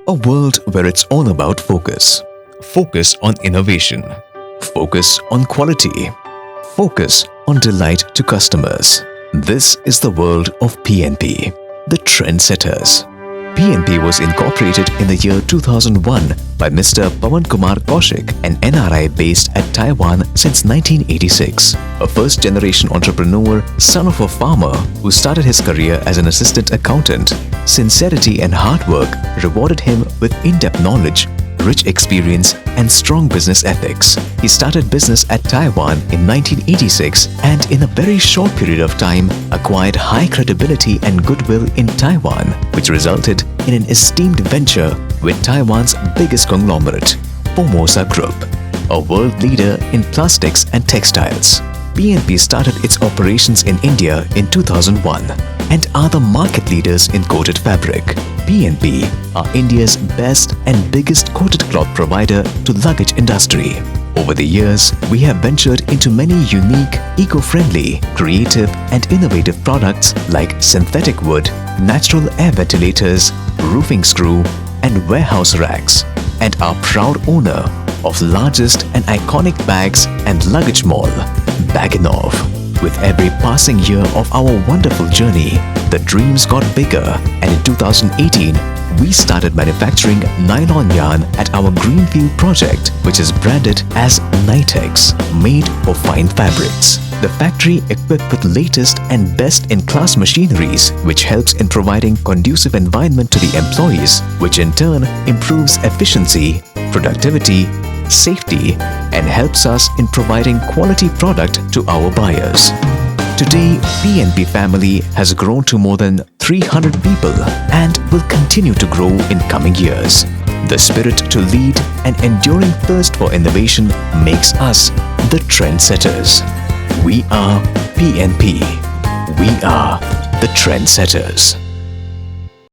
A world where it's all about focus. Focus on innovation. Focus on quality. Focus on delight to customers. This is the world of PNP, the trendsetters. PNP was incorporated in the year 2001 by Mr. Pawan Kumar Kaushik, an NRI based at Taiwan since 1986. A first-generation entrepreneur, son of a farmer who started his career as an assistant accountant. Sincerity and hard work rewarded him with in-depth knowledge, rich experience and strong business ethics. He started business at Taiwan in 1986 and in a very short period of time acquired high credibility and goodwill in Taiwan, which resulted in an esteemed venture with Taiwan's biggest conglomerate, Formosa Group, a world leader in plastics and textiles. PNP started its operations in India in 2001 and are the market leaders in coated fabric. PNP are India's best and biggest coated cloth provider to luggage industry. Over the years, we have ventured into many unique, eco-friendly, creative and innovative products like synthetic wood, natural air ventilators, roofing screw and warehouse racks, and are proud owner of largest and iconic bags and luggage mall, Baginov. With every passing year of our wonderful journey, the dreams got bigger, and in 2018, we started manufacturing nylon yarn at our Greenfield project, which is branded as Nytex, made for fine fabrics. The factory equipped with latest and best-in-class machineries, which helps in providing conducive environment to the employees, which in turn improves efficiency, productivity, safety, and helps us in providing quality product to our buyers. Today, PNP family has grown to more than 300 people and will continue to grow in coming years. The spirit to lead and enduring thirst for innovation makes us the trendsetters. We are PNP. We are the trendsetters.